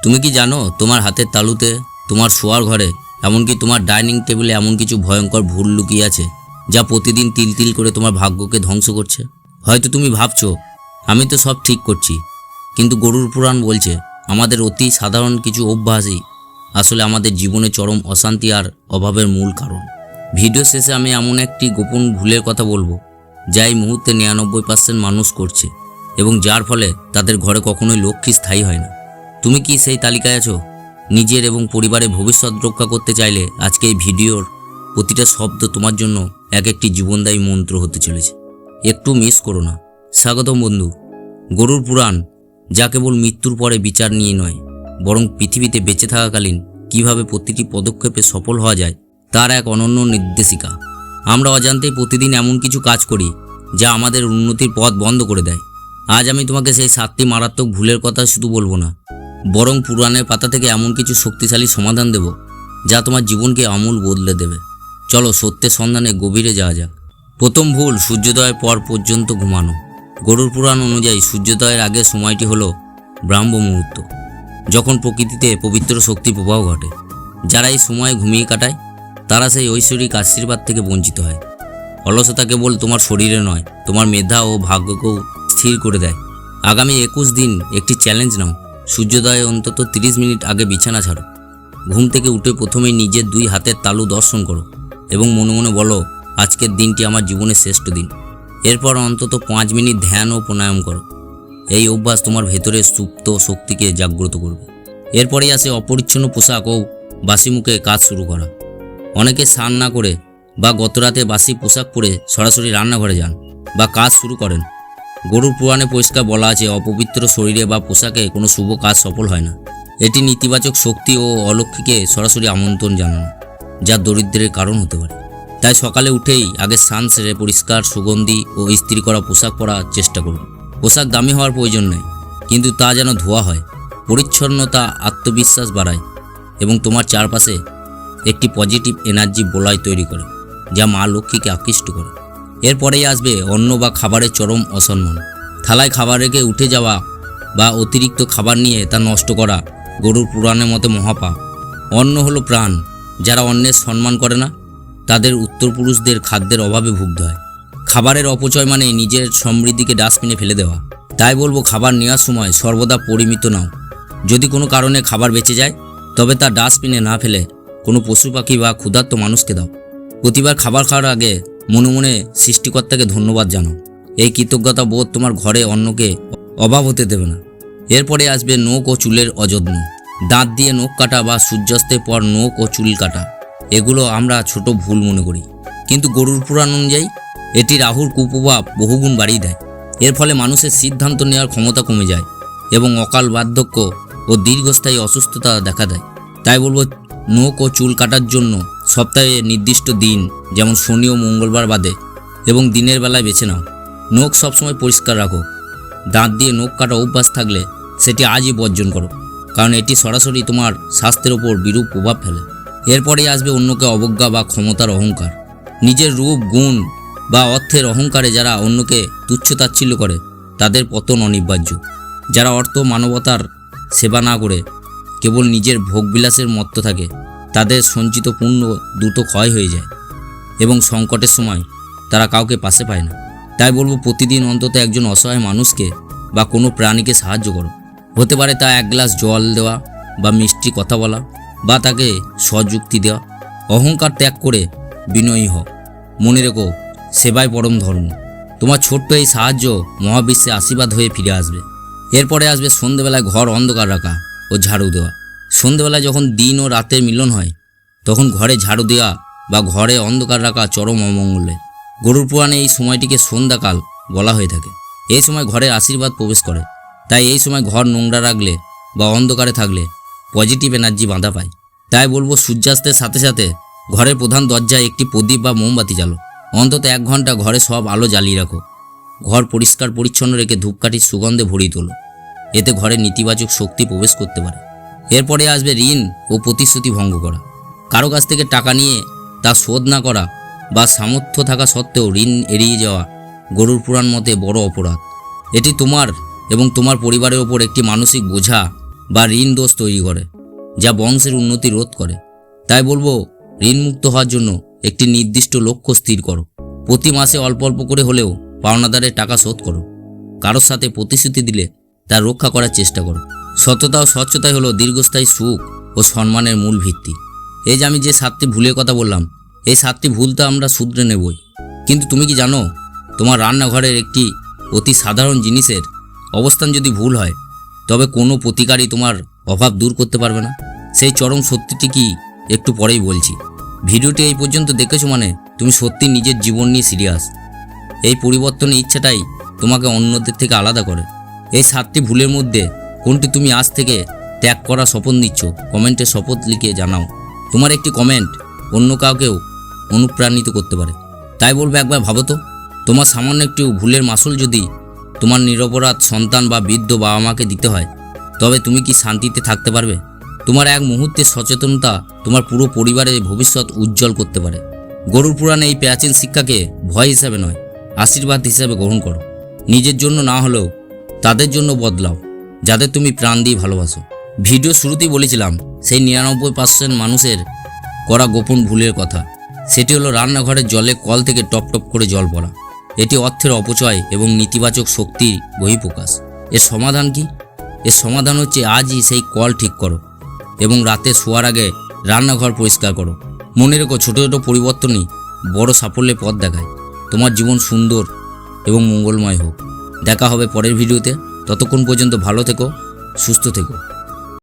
তুমি কি জানো তোমার হাতের তালুতে, তোমার শোয়ার ঘরে, এমনকি তোমার ডাইনিং টেবিলে এমন কিছু ভয়ঙ্কর ভুল লুকিয়ে আছে যা প্রতিদিন তিল তিল করে তোমার ভাগ্যকে ধ্বংস করছে? হয়তো তুমি ভাবছো আমি তো সব ঠিক করছি, কিন্তু গরুর পুরাণ বলছে আমাদের অতি সাধারণ কিছু অভ্যাসই আসলে আমাদের জীবনে চরম অশান্তি আর অভাবের মূল কারণ। ভিডিও শেষে আমি এমন একটি গোপন ভুলের কথা বলবো যা এই মুহূর্তে 99% মানুষ করছে এবং যার ফলে তাদের ঘরে কখনোই লক্ষ্মী স্থায়ী হয় না। তুমি কি সেই তালিকায় আছো? নিজের এবং পরিবারের ভবিষ্যৎ রক্ষা করতে চাইলে আজকে এই ভিডিওর প্রতিটা শব্দ তোমার জন্য এক একটি জীবনদায়ী মন্ত্র হতে চলেছে। একটু মিস করো না। স্বাগতম বন্ধু। গরুর পুরাণ যা কেবল মৃত্যুর পরে বিচার নিয়ে নয়, বরং পৃথিবীতে বেঁচে থাকাকালীন কিভাবে প্রতিটি পদক্ষেপে সফল হওয়া যায় তার এক অনন্য নির্দেশিকা। আমরা অজান্তেই প্রতিদিন এমন কিছু কাজ করি যা আমাদের উন্নতির পথ বন্ধ করে দেয়। আজ আমি তোমাকে সেই 7টি মারাত্মক ভুলের কথা শুধু বলবো না, বরং পুরাণের পাতা থেকে এমন কিছু শক্তিশালী সমাধান দেব যা তোমার জীবনকে আমূল বদলে দেবে। চলো সত্যের সন্ধানে গভীরে যাওয়া যাক। প্রথম ভুল, সূর্যোদয়ের পর পর্যন্ত ঘুমানো। গরুর পুরাণ অনুযায়ী সূর্যোদয়ের আগের সময়টি হলো ব্রাহ্ম মুহূর্ত, যখন প্রকৃতিতে পবিত্র শক্তি প্রবাহ ঘটে। যারা এই সময় ঘুমিয়ে কাটায় তারা সেই ঐশ্বরিক আশীর্বাদ থেকে বঞ্চিত হয়। অলসতা কেবল তোমার শরীরে নয়, তোমার মেধা ও ভাগ্যকেও স্থির করে দেয়। আগামী 21 দিন একটি চ্যালেঞ্জ নাও। সূর্যোদয়ে অন্তত 30 মিনিট আগে বিছানা ছাড়ো। ঘুম থেকে উঠে প্রথমেই নিজের 2 হাতের তালু দর্শন করো এবং মনে মনে বলো, আজকের দিনটি আমার জীবনের শ্রেষ্ঠ দিন। এরপর অন্তত 5 মিনিট ধ্যান ও প্রাণায়াম করো। এই অভ্যাস তোমার ভেতরের সুপ্ত শক্তিকে জাগ্রত করবে। এরপরেই আসে অপরিচ্ছন্ন পোশাক ও বাসি মুখে কাজ শুরু করা। অনেকে স্নান না করে বা গতরাতে বাসি পোশাক পরে সরাসরি রান্নাঘরে যান বা কাজ শুরু করেন। গরুর পুরাণে পরিষ্কার বলা আছে, অপবিত্র শরীরে বা পোশাকে কোনো শুভ কাজ সফল হয় না। এটি নেতিবাচক শক্তি ও অলক্ষ্মীকে সরাসরি আমন্ত্রণ জানানো, যা দরিদ্রের কারণ হতে পারে। তাই সকালে উঠেই আগে স্নান সেরে পরিষ্কার, সুগন্ধি ও ইস্ত্রি করা পোশাক পরার চেষ্টা করুন। পোশাক দামি হওয়ার প্রয়োজন নেই, কিন্তু তা যেন ধোয়া হয়। পরিচ্ছন্নতা আত্মবিশ্বাস বাড়ায় এবং তোমার চারপাশে একটি পজিটিভ এনার্জি বলয় তৈরি করে, যা মা লক্ষ্মীকে আকৃষ্ট করে। এরপরেই আসবে অন্ন বা খাবারের চরম অসম্মান। থালায় খাবার রেখে উঠে যাওয়া বা অতিরিক্ত খাবার নিয়ে তা নষ্ট করা গরুর পুরাণের মতে মহাপাপ। অন্ন হলো প্রাণ। যারা অন্যের সম্মান করে না তাদের উত্তরপুরুষদের খাদ্যের অভাবে ভুগতে হয়। খাবারের অপচয় মানে নিজের সমৃদ্ধিকে ডাস্টবিনে ফেলে দেওয়া। তাই বলবো, খাবার নেওয়ার সময় সর্বদা পরিমিত নাও। যদি কোনো কারণে খাবার বেঁচে যায় তবে তা ডাস্টবিনে না ফেলে কোনো পশু পাখি বা ক্ষুধার্ত মানুষকে দাও। প্রতিবার খাবার খাওয়ার আগে মনে মনে সৃষ্টিকর্তাকে ধন্যবাদ জানাও। এই কৃতজ্ঞতা বোধ তোমার ঘরে অন্যকে অভাব হতে দেবে না। এরপরে আসবে নখ ও চুলের অযত্ন। দাঁত দিয়ে নখ কাটা বা সূর্যাস্তের পর নখ ও চুল কাটা, এগুলো আমরা ছোট ভুল মনে করি, কিন্তু গরুর পুরাণ অনুযায়ী এটি রাহুর কুপ্রভাব বহুগুণ বাড়িয়ে দেয়। এর ফলে মানুষের সিদ্ধান্ত নেওয়ার ক্ষমতা কমে যায় এবং অকাল বার্ধক্য ও দীর্ঘস্থায়ী অসুস্থতা দেখা দেয়। তাই বলবো, নখ ও চুল কাটার জন্য সপ্তাহে নির্দিষ্ট দিন, যেমন শনি ও মঙ্গলবার বাদে, এবং দিনের বেলায় বেছে নাও। নখ সবসময় পরিষ্কার রাখো। দাঁত দিয়ে নখ কাটা অভ্যাস থাকলে সেটি আজই বর্জন করো, কারণ এটি সরাসরি তোমার স্বাস্থ্যের ওপর বিরূপ প্রভাব ফেলে। এরপরেই আসবে অন্যকে অবজ্ঞা বা ক্ষমতার অহংকার। নিজের রূপ, গুণ বা অর্থের অহংকারে যারা অন্যকে তুচ্ছ-তাচ্ছিল্য করে তাদের পতন অনিবার্য। যারা অর্থ মানবতার সেবা না করে কেবল নিজের ভোগবিলাসের মত্ত থাকে তাদের সঞ্চিত পুণ্য দ্রুত ক্ষয় হয়ে যায় এবং সংকটের সময় তারা কাউকে পাশে পায় না। তাই বলবো, প্রতিদিন অন্তত একজন অসহায় মানুষকে বা কোনো প্রাণীকে সাহায্য করো। হতে পারে তা 1 গ্লাস জল দেওয়া বা মিষ্টি কথা বলা বা তাকে সযুক্তি দেওয়া। অহংকার ত্যাগ করে বিনয়ী হও। মনে রেখো, সেবাই পরম ধর্ম। তোমার ছোট্ট এই সাহায্য মহাবিশ্বে আশীর্বাদ হয়ে ফিরে আসবে। এরপরে আসবে সন্ধ্যেবেলায় ঘর অন্ধকার রাখা ও ঝাড়ু দেওয়া। সন্ধ্যেবেলায় যখন দিন ও রাতের মিলন হয় তখন ঘরে ঝাড়ু দেওয়া বা ঘরে অন্ধকার রাখা চরম অমঙ্গলের। গরুর পুরাণে এই সময়টিকে সন্ধ্যাকাল বলা হয়ে থাকে। এই সময় ঘরের আশীর্বাদ প্রবেশ করে। তাই এই সময় ঘর নোংরা রাখলে বা অন্ধকারে থাকলে পজিটিভ এনার্জি বাঁধা পায়। তাই বলবো, সূর্যাস্তের সাথে সাথে ঘরের প্রধান দরজায় একটি প্রদীপ বা মোমবাতি জ্বালো। অন্তত 1 ঘন্টা ঘরে সব আলো জ্বালিয়ে রাখো। ঘর পরিষ্কার পরিচ্ছন্ন রেখে ধূপকাঠির সুগন্ধে ভরিয়ে তোলো। এতে ঘরে নেতিবাচক শক্তি প্রবেশ করতে পারে। এরপরে আসবে ঋণ ও প্রতিশ্রুতি ভঙ্গ করা। কারো কাছ থেকে টাকা নিয়ে তা শোধ না করা বা সামর্থ্য থাকা সত্ত্বেও ঋণ এড়িয়ে যাওয়া গরুর পুরাণ মতে বড় অপরাধ। এটি তোমার এবং তোমার পরিবারের ওপর একটি মানসিক বোঝা বা ঋণ দোষ তৈরি করে, যা বংশের উন্নতি রোধ করে। তাই বলবো, ঋণমুক্ত হওয়ার জন্য একটি নির্দিষ্ট লক্ষ্য স্থির করো। প্রতি মাসে অল্প অল্প করে হলেও পাওনাদারের টাকা শোধ করো। কারোর সাথে প্রতিশ্রুতি দিলে তা রক্ষা করার চেষ্টা করো। সততা ও স্বচ্ছতাই হলো দীর্ঘস্থায়ী সুখ ও সম্মানের মূল ভিত্তি। এই যে আমি যে 7টি ভুলের কথা বললাম, এই 7টি ভুল তো আমরা শুধরে নেবই, কিন্তু তুমি কি জানো, তোমার রান্নাঘরের একটি অতি সাধারণ জিনিসের অবস্থান যদি ভুল হয়, তবে কোনো প্রতিকারই তোমার অভাব দূর করতে পারবে না। সেই চরম সত্যিটি কি একটু পরেই বলছি। ভিডিওটি এই পর্যন্ত দেখেছো মানে তুমি সত্যি নিজের জীবন নিয়ে সিরিয়াস। এই পরিবর্তনের ইচ্ছাটাই তোমাকে অন্যদের থেকে আলাদা করে। এই 7টি ভুলের মধ্যে কোনটি তুমি আজ থেকে ত্যাগ করা শপথ নিচ্ছ? কমেন্টে শপথ লিখে জানাও। তোমার একটি কমেন্ট অন্য কাউকেও অনুপ্রাণিত করতে পারে। তাই বলবো, একবার ভাবো তো, তোমার সামান্য একটু ভুলের মাসুল যদি তোমার নিরপরাধ সন্তান বা বৃদ্ধ বাবা মাকে দিতে হয়, তবে তুমি কি শান্তিতে থাকতে পারবে? তোমার এক মুহূর্তের সচেতনতা তোমার পুরো পরিবারের ভবিষ্যৎ উজ্জ্বল করতে পারে। গরুর পুরাণে এই প্রাচীন শিক্ষাকে ভয় হিসাবে নয়, আশীর্বাদ হিসাবে গ্রহণ করো। নিজের জন্য না হলেও তাদের জন্য বদলাও যাদের তুমি প্রাণ দিয়ে ভালোবাসো। ভিডিও শুরুতেই বলেছিলাম সেই 99% মানুষের করা গোপন ভুলের কথা। সেটি হলো রান্নাঘরের জলে কল থেকে টপ টপ করে জল পড়া। এটি অর্থের অপচয় এবং নেতিবাচক শক্তির বহিঃপ্রকাশ। এর সমাধান কি? এর সমাধান হচ্ছে আজই সেই কল ঠিক করো এবং রাতে শোয়ার আগে রান্নাঘর পরিষ্কার করো। মনে রেখো, ছোটো ছোটো পরিবর্তনই বড় সাফল্যের পথ দেখায়। তোমার জীবন সুন্দর এবং মঙ্গলময় হোক। দেখা হবে পরের ভিডিওতে। ততক্ষণ পর্যন্ত ভালো থেকো, সুস্থ থেকো।